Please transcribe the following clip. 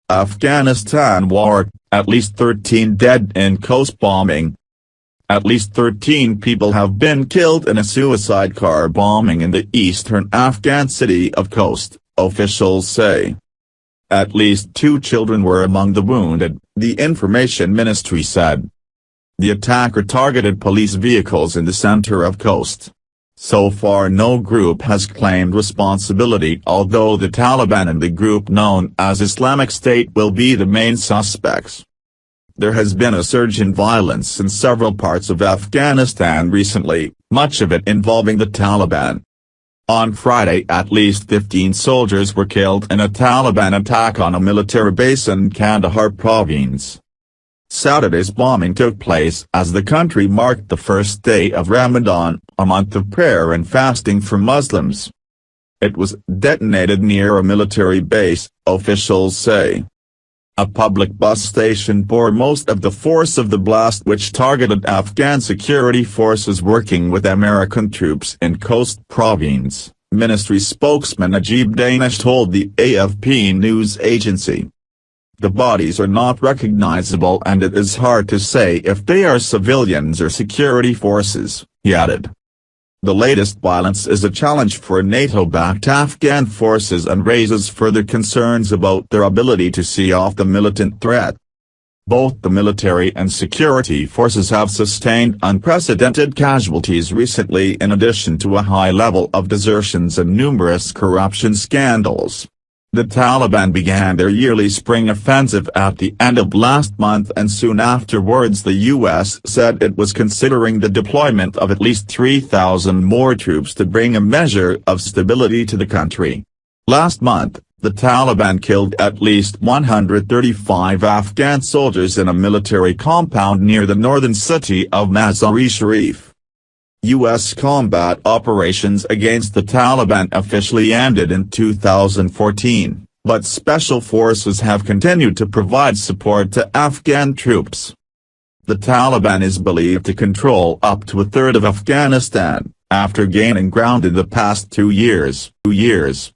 Afghanistan war, at least 13 dead in Khost bombing. At least 13 people have been killed in a suicide car bombing in the eastern Afghan city of Khost, officials say. At least 2 children were among the wounded, the information ministry said. The attacker targeted police vehicles in the center of Khost. So far no group has claimed responsibility, although the Taliban and the group known as Islamic State will be the main suspects. There has been a surge in violence in several parts of Afghanistan recently, much of it involving the Taliban. On Friday at least 15 soldiers were killed in a Taliban attack on a military base in Kandahar province. Saturday's bombing took place as the country marked the first day of Ramadan, a month of prayer and fasting for Muslims. It was detonated near a military base, officials say. A public bus station bore most of the force of the blast, which targeted Afghan security forces working with American troops in Khost province, ministry spokesman Ajib Danish told the AFP news agency. The bodies are not recognizable and it is hard to say if they are civilians or security forces, he added. The latest violence is a challenge for NATO-backed Afghan forces and raises further concerns about their ability to see off the militant threat. Both the military and security forces have sustained unprecedented casualties recently in addition to a high level of desertions and numerous corruption scandals. The Taliban began their yearly spring offensive at the end of last month, and soon afterwards the U.S. said it was considering the deployment of at least 3,000 more troops to bring a measure of stability to the country. Last month, the Taliban killed at least 135 Afghan soldiers in a military compound near the northern city of Mazar-e-Sharif. U.S. combat operations against the Taliban officially ended in 2014, but special forces have continued to provide support to Afghan troops. The Taliban is believed to control up to a third of Afghanistan, after gaining ground in the past 2 years.